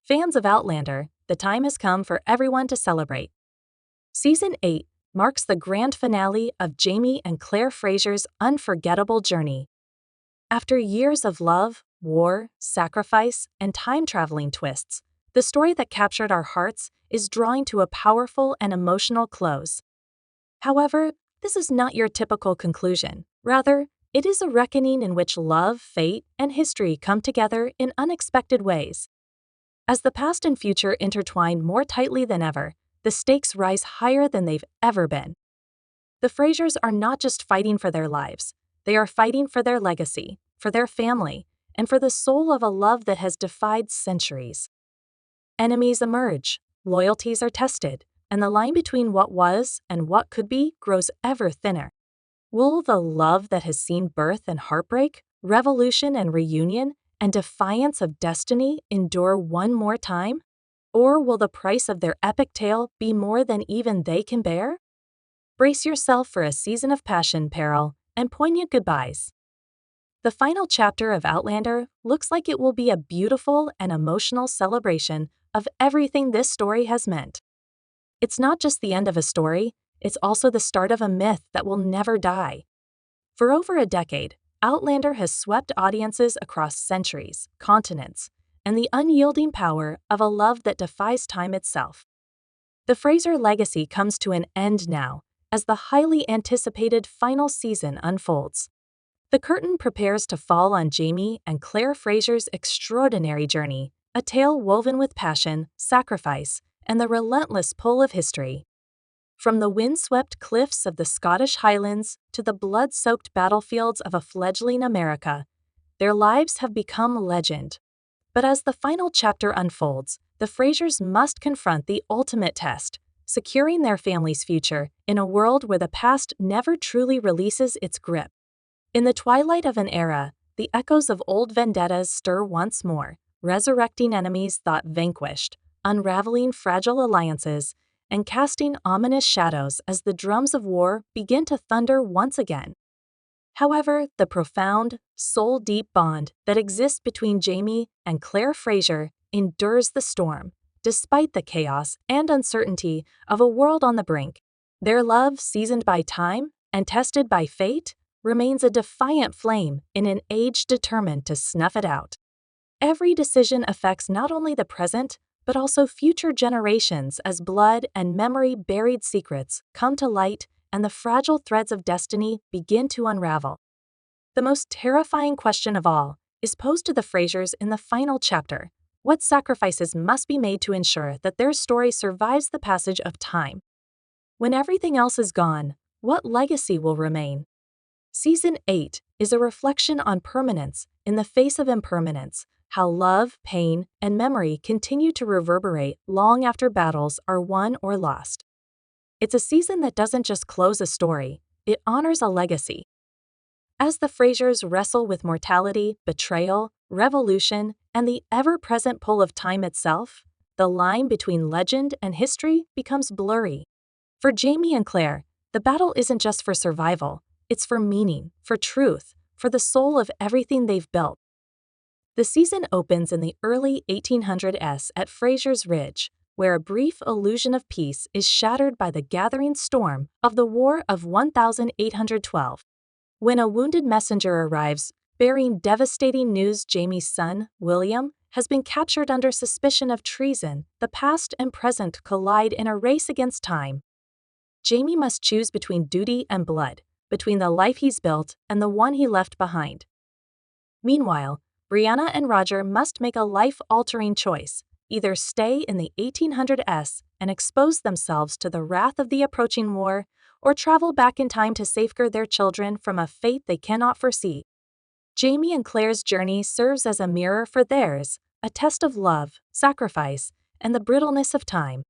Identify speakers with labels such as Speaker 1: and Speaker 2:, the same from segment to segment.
Speaker 1: Fans of Outlander, the time has come for everyone to celebrate. Season 8 marks the grand finale of Jaime and Claire Fraser's unforgettable journey. After years of love, war, sacrifice, and time-traveling twists, the story that captured our hearts is drawing to a powerful and emotional close. However, this is not your typical conclusion. Rather, it is a reckoning in which love, fate, and history come together in unexpected ways. As the past and future intertwine more tightly than ever, the stakes rise higher than they've ever been. The Frasers are not just fighting for their lives, they are fighting for their legacy, for their family, and for the soul of a love that has defied centuries. Enemies emerge, loyalties are tested, and the line between what was and what could be grows ever thinner. Will the love that has seen birth and heartbreak, revolution and reunion, and defiance of destiny endure one more time? Or will the price of their epic tale be more than even they can bear? Brace yourself for a season of passion, peril, and poignant goodbyes. The final chapter of Outlander looks like it will be a beautiful and emotional celebration of everything this story has meant. It's not just the end of a story, it's also the start of a myth that will never die. For over a decade, Outlander has swept audiences across centuries, continents, and the unyielding power of a love that defies time itself. The Fraser legacy comes to an end now, as the highly anticipated final season unfolds. The curtain prepares to fall on Jaime and Claire Fraser's extraordinary journey, a tale woven with passion, sacrifice, and the relentless pull of history. From the windswept cliffs of the Scottish Highlands to the blood-soaked battlefields of a fledgling America, their lives have become legend. But as the final chapter unfolds, the Frasers must confront the ultimate test, securing their family's future in a world where the past never truly releases its grip. In the twilight of an era, the echoes of old vendettas stir once more, resurrecting enemies thought vanquished, unraveling fragile alliances, and casting ominous shadows as the drums of war begin to thunder once again. However, the profound, soul-deep bond that exists between Jaime and Claire Fraser endures the storm, despite the chaos and uncertainty of a world on the brink. Their love, seasoned by time and tested by fate, remains a defiant flame in an age determined to snuff it out. Every decision affects not only the present, but also future generations as blood and memory-buried secrets come to light and the fragile threads of destiny begin to unravel. The most terrifying question of all is posed to the Frasers in the final chapter. What sacrifices must be made to ensure that their story survives the passage of time? When everything else is gone, what legacy will remain? Season 8 is a reflection on permanence in the face of impermanence, how love, pain, and memory continue to reverberate long after battles are won or lost. It's a season that doesn't just close a story, it honors a legacy. As the Frasers wrestle with mortality, betrayal, revolution, and the ever-present pull of time itself, the line between legend and history becomes blurry. For Jaime and Claire, the battle isn't just for survival, it's for meaning, for truth, for the soul of everything they've built. The season opens in the early 1800s at Fraser's Ridge, where a brief illusion of peace is shattered by the gathering storm of the War of 1812. When a wounded messenger arrives, bearing devastating news Jaime's son, William, has been captured under suspicion of treason, the past and present collide in a race against time. Jaime must choose between duty and blood, between the life he's built and the one he left behind. Meanwhile, Brianna and Roger must make a life-altering choice, either stay in the 1800s and expose themselves to the wrath of the approaching war, or travel back in time to safeguard their children from a fate they cannot foresee. Jaime and Claire's journey serves as a mirror for theirs, a test of love, sacrifice, and the brittleness of time.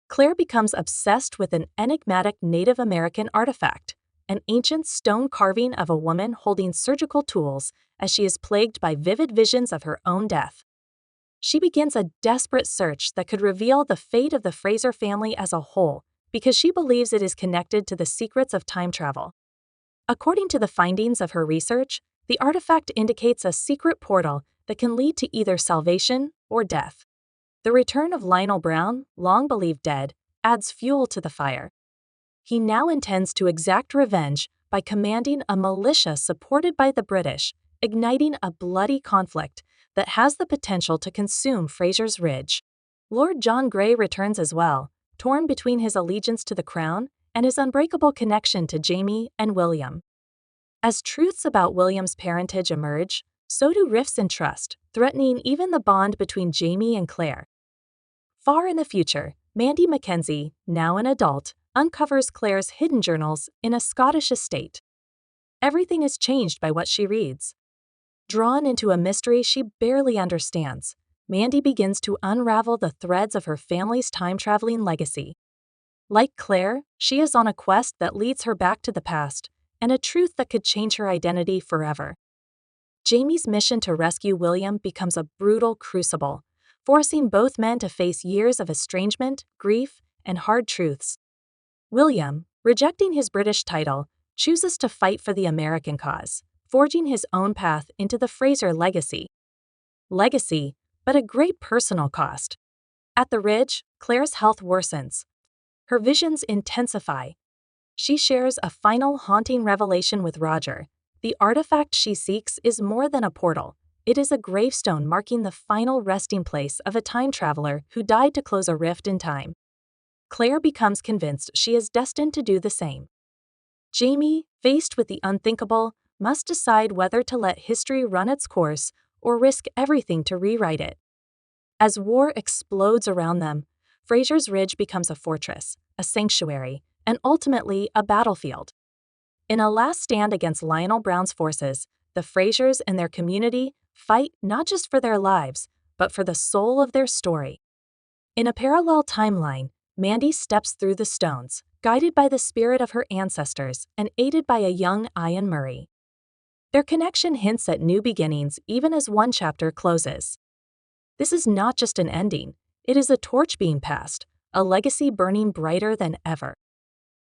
Speaker 1: Claire becomes obsessed with an enigmatic Native American artifact, an ancient stone carving of a woman holding surgical tools as she is plagued by vivid visions of her own death. She begins a desperate search that could reveal the fate of the Fraser family as a whole, because she believes it is connected to the secrets of time travel. According to the findings of her research, the artifact indicates a secret portal that can lead to either salvation or death. The return of Lionel Brown, long believed dead, adds fuel to the fire. He now intends to exact revenge by commanding a militia supported by the British, igniting a bloody conflict that has the potential to consume Fraser's Ridge. Lord John Grey returns as well, torn between his allegiance to the crown and his unbreakable connection to Jamie and William. As truths about William's parentage emerge, so do rifts in trust, threatening even the bond between Jamie and Claire. Far in the future, Mandy Mackenzie, now an adult, uncovers Claire's hidden journals in a Scottish estate. Everything is changed by what she reads. Drawn into a mystery she barely understands, Mandy begins to unravel the threads of her family's time-traveling legacy. Like Claire, she is on a quest that leads her back to the past, and a truth that could change her identity forever. Jamie's mission to rescue William becomes a brutal crucible, forcing both men to face years of estrangement, grief, and hard truths. William, rejecting his British title, chooses to fight for the American cause, forging his own path into the Fraser legacy. Legacy, but a great personal cost. At the Ridge, Claire's health worsens. Her visions intensify. She shares a final haunting revelation with Roger. The artifact she seeks is more than a portal. It is a gravestone marking the final resting place of a time traveler who died to close a rift in time. Claire becomes convinced she is destined to do the same. Jamie, faced with the unthinkable, must decide whether to let history run its course or risk everything to rewrite it. As war explodes around them, Fraser's Ridge becomes a fortress, a sanctuary, and ultimately a battlefield. In a last stand against Lionel Brown's forces, the Frasers and their community fight not just for their lives, but for the soul of their story. In a parallel timeline, Mandy steps through the stones, guided by the spirit of her ancestors and aided by a young Ian Murray. Their connection hints at new beginnings even as one chapter closes. This is not just an ending, it is a torch being passed, a legacy burning brighter than ever.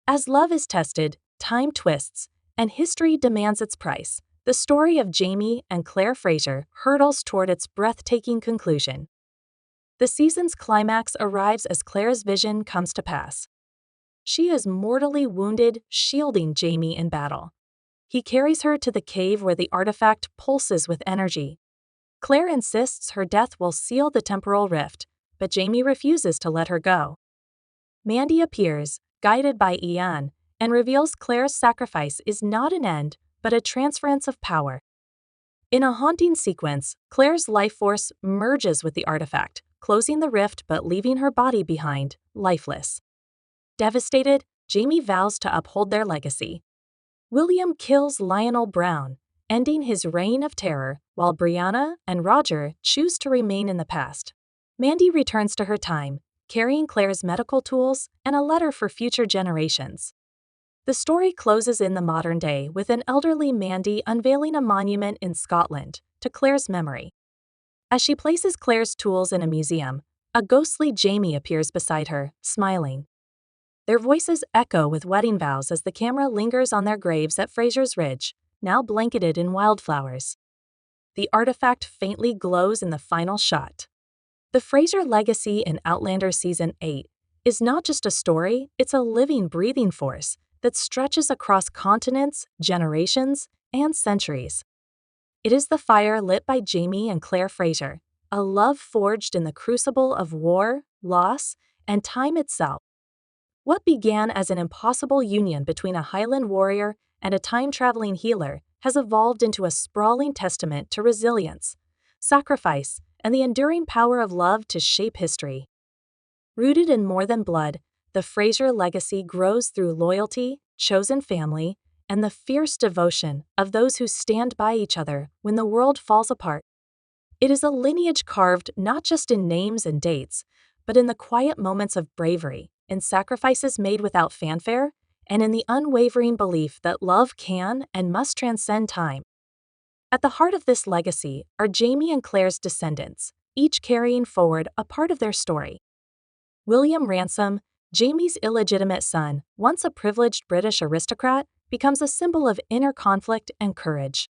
Speaker 1: As love is tested, time twists, and history demands its price, the story of Jamie and Claire Fraser hurtles toward its breathtaking conclusion. The season's climax arrives as Claire's vision comes to pass. She is mortally wounded, shielding Jamie in battle. He carries her to the cave where the artifact pulses with energy. Claire insists her death will seal the temporal rift, but Jamie refuses to let her go. Mandy appears, guided by Ian, and reveals Claire's sacrifice is not an end, but a transference of power. In a haunting sequence, Claire's life force merges with the artifact, closing the rift but leaving her body behind, lifeless. Devastated, Jamie vows to uphold their legacy. William kills Lionel Brown, ending his reign of terror, while Brianna and Roger choose to remain in the past. Mandy returns to her time, carrying Claire's medical tools and a letter for future generations. The story closes in the modern day with an elderly Mandy unveiling a monument in Scotland to Claire's memory. As she places Claire's tools in a museum, a ghostly Jamie appears beside her, smiling. Their voices echo with wedding vows as the camera lingers on their graves at Fraser's Ridge, now blanketed in wildflowers. The artifact faintly glows in the final shot. The Fraser legacy in Outlander Season 8 is not just a story, it's a living, breathing force that stretches across continents, generations, and centuries. It is the fire lit by Jamie and Claire Fraser, a love forged in the crucible of war, loss, and time itself. What began as an impossible union between a Highland warrior and a time-traveling healer has evolved into a sprawling testament to resilience, sacrifice, and the enduring power of love to shape history. Rooted in more than blood, the Fraser legacy grows through loyalty, chosen family, and the fierce devotion of those who stand by each other when the world falls apart. It is a lineage carved not just in names and dates, but in the quiet moments of bravery, in sacrifices made without fanfare, and in the unwavering belief that love can and must transcend time. At the heart of this legacy are Jamie and Claire's descendants, each carrying forward a part of their story. William Ransom, Jamie's illegitimate son, once a privileged British aristocrat, becomes a symbol of inner conflict and courage.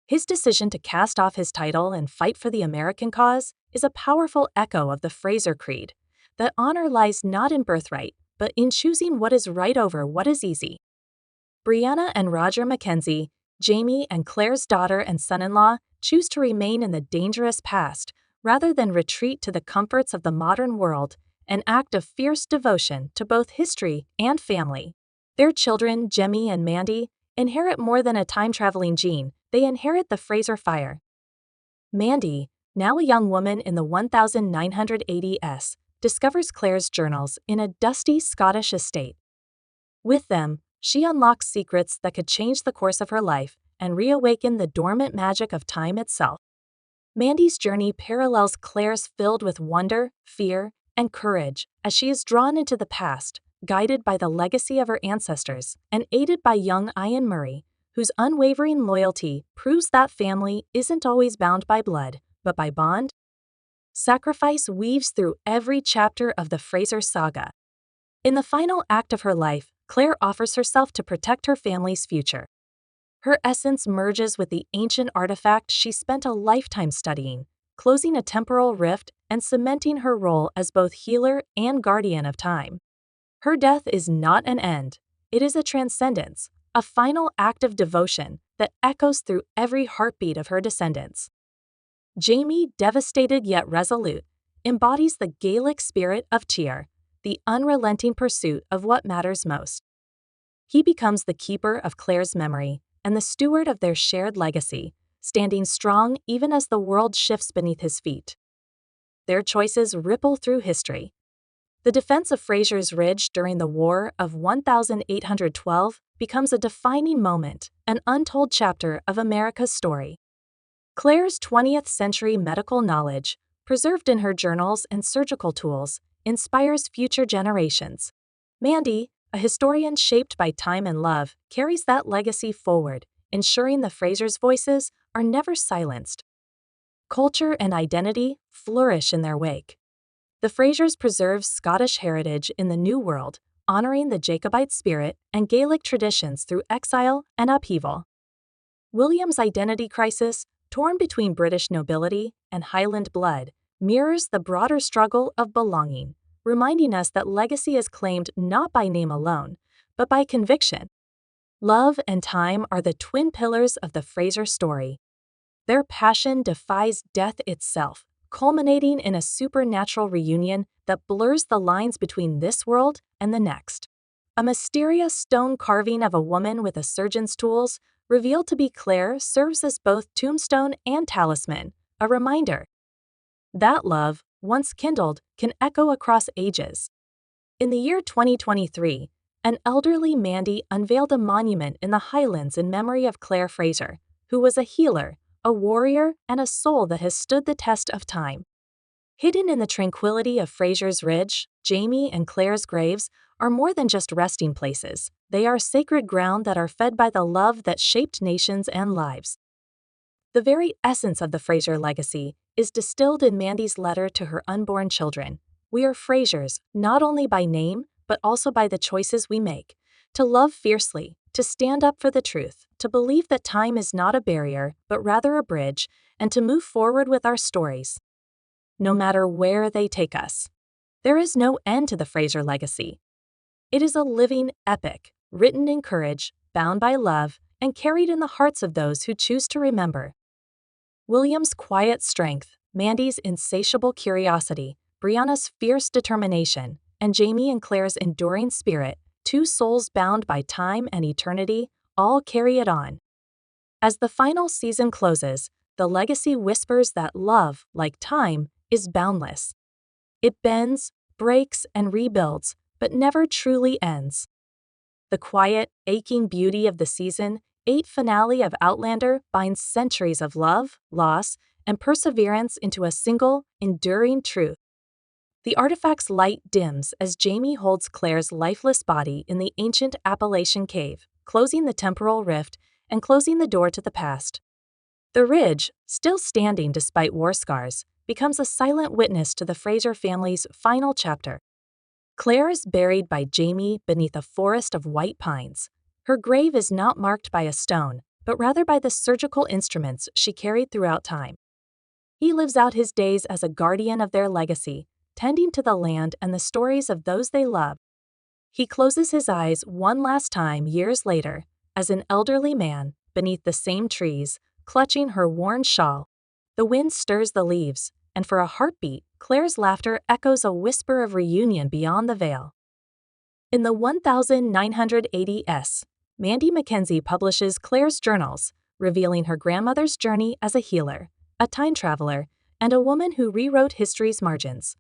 Speaker 1: His decision to cast off his title and fight for the American cause is a powerful echo of the Fraser Creed, that honor lies not in birthright, but in choosing what is right over what is easy. Brianna and Roger Mackenzie, Jamie and Claire's daughter and son-in-law, choose to remain in the dangerous past rather than retreat to the comforts of the modern world, an act of fierce devotion to both history and family. Their children, Jemmy and Mandy, inherit more than a time-traveling gene, they inherit the Fraser fire. Mandy, now a young woman in the 1980s, discovers Claire's journals in a dusty Scottish estate. With them, she unlocks secrets that could change the course of her life and reawaken the dormant magic of time itself. Mandy's journey parallels Claire's, filled with wonder, fear, and courage as she is drawn into the past, guided by the legacy of her ancestors and aided by young Ian Murray, whose unwavering loyalty proves that family isn't always bound by blood, but by bond. Sacrifice weaves through every chapter of the Fraser saga. In the final act of her life, Claire offers herself to protect her family's future. Her essence merges with the ancient artifact she spent a lifetime studying, closing a temporal rift and cementing her role as both healer and guardian of time. Her death is not an end, it is a transcendence, a final act of devotion that echoes through every heartbeat of her descendants. Jamie, devastated yet resolute, embodies the Gaelic spirit of Tear, the unrelenting pursuit of what matters most. He becomes the keeper of Claire's memory and the steward of their shared legacy, standing strong even as the world shifts beneath his feet. Their choices ripple through history. The defense of Fraser's Ridge during the War of 1812 becomes a defining moment, an untold chapter of America's story. Claire's 20th-century medical knowledge, preserved in her journals and surgical tools, inspires future generations. Mandy, a historian shaped by time and love, carries that legacy forward, ensuring the Frasers' voices are never silenced. Culture and identity flourish in their wake. The Frasers preserve Scottish heritage in the New World, honoring the Jacobite spirit and Gaelic traditions through exile and upheaval. William's identity crisis, torn between British nobility and Highland blood, mirrors the broader struggle of belonging, reminding us that legacy is claimed not by name alone, but by conviction. Love and time are the twin pillars of the Fraser story. Their passion defies death itself, culminating in a supernatural reunion that blurs the lines between this world and the next. A mysterious stone carving of a woman with a surgeon's tools, revealed to be Claire, serves as both tombstone and talisman, a reminder that love, once kindled, can echo across ages. In the year 2023, an elderly Mandy unveiled a monument in the Highlands in memory of Claire Fraser, who was a healer, a warrior, and a soul that has stood the test of time. Hidden in the tranquility of Fraser's Ridge, Jamie and Claire's graves are more than just resting places. They are sacred ground that are fed by the love that shaped nations and lives. The very essence of the Fraser legacy is distilled in Mandy's letter to her unborn children. We are Frasers, not only by name, but also by the choices we make. To love fiercely, to stand up for the truth, to believe that time is not a barrier, but rather a bridge, and to move forward with our stories, no matter where they take us. There is no end to the Fraser legacy. It is a living epic, written in courage, bound by love, and carried in the hearts of those who choose to remember. William's quiet strength, Mandy's insatiable curiosity, Brianna's fierce determination, and Jamie and Claire's enduring spirit, two souls bound by time and eternity, all carry it on. As the final season closes, the legacy whispers that love, like time, is boundless. It bends, breaks, and rebuilds, but never truly ends. The quiet, aching beauty of the season 8 finale of Outlander binds centuries of love, loss, and perseverance into a single, enduring truth. The artifact's light dims as Jamie holds Claire's lifeless body in the ancient Appalachian cave, closing the temporal rift and closing the door to the past. The ridge, still standing despite war scars, becomes a silent witness to the Fraser family's final chapter. Claire is buried by Jamie beneath a forest of white pines. Her grave is not marked by a stone, but rather by the surgical instruments she carried throughout time. He lives out his days as a guardian of their legacy, tending to the land and the stories of those they love. He closes his eyes one last time years later, as an elderly man, beneath the same trees, clutching her worn shawl. The wind stirs the leaves, and for a heartbeat, Claire's laughter echoes a whisper of reunion beyond the veil. In the 1980s, Mandy Mackenzie publishes Claire's journals, revealing her grandmother's journey as a healer, a time traveler, and a woman who rewrote history's margins.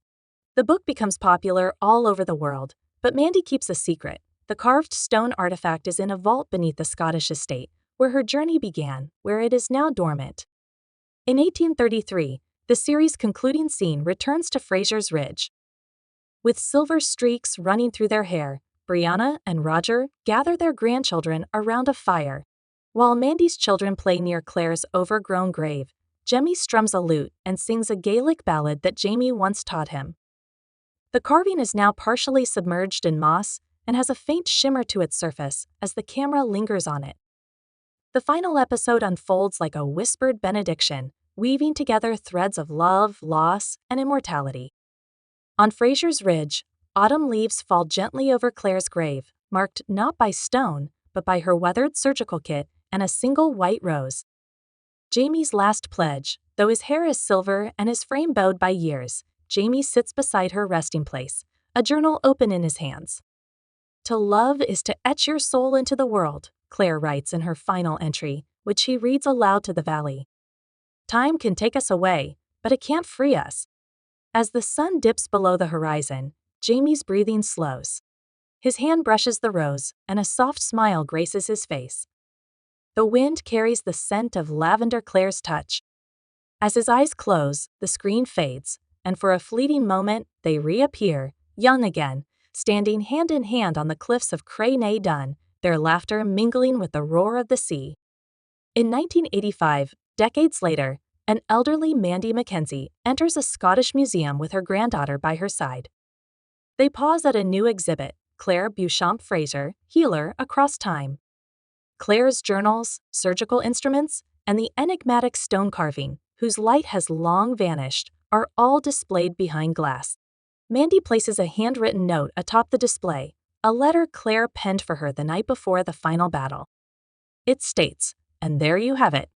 Speaker 1: The book becomes popular all over the world, but Mandy keeps a secret. The carved stone artifact is in a vault beneath the Scottish estate, where her journey began, where it is now dormant. In 1833, the series' concluding scene returns to Fraser's Ridge. With silver streaks running through their hair, Brianna and Roger gather their grandchildren around a fire. While Mandy's children play near Claire's overgrown grave, Jemmy strums a lute and sings a Gaelic ballad that Jamie once taught him. The carving is now partially submerged in moss and has a faint shimmer to its surface as the camera lingers on it. The final episode unfolds like a whispered benediction, weaving together threads of love, loss, and immortality. On Fraser's Ridge, autumn leaves fall gently over Claire's grave, marked not by stone, but by her weathered surgical kit and a single white rose. Jamie's last pledge, though his hair is silver and his frame bowed by years, Jamie sits beside her resting place, a journal open in his hands. "To love is to etch your soul into the world," Claire writes in her final entry, which he reads aloud to the valley. "Time can take us away, but it can't free us." As the sun dips below the horizon, Jamie's breathing slows. His hand brushes the rose, and a soft smile graces his face. The wind carries the scent of lavender Claire's touch. As his eyes close, the screen fades, and for a fleeting moment, they reappear, young again, standing hand in hand on the cliffs of Cray na Dun, their laughter mingling with the roar of the sea. In 1985, decades later, an elderly Mandy Mackenzie enters a Scottish museum with her granddaughter by her side. They pause at a new exhibit, Claire Beauchamp Fraser, Healer Across Time. Claire's journals, surgical instruments, and the enigmatic stone carving, whose light has long vanished, are all displayed behind glass. Mandy places a handwritten note atop the display, a letter Claire penned for her the night before the final battle. It states, "And there you have it."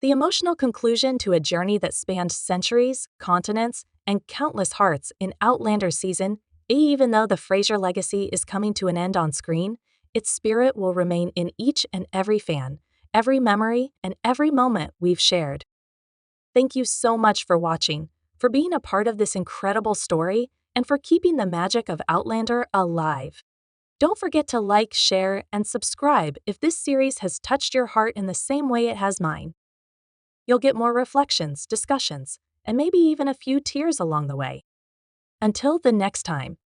Speaker 1: The emotional conclusion to a journey that spanned centuries, continents, and countless hearts in Outlander season. Even though the Fraser legacy is coming to an end on screen, its spirit will remain in each and every fan, every memory, and every moment we've shared. Thank you so much for watching, for being a part of this incredible story, and for keeping the magic of Outlander alive. Don't forget to like, share, and subscribe if this series has touched your heart in the same way it has mine. You'll get more reflections, discussions, and maybe even a few tears along the way. Until the next time,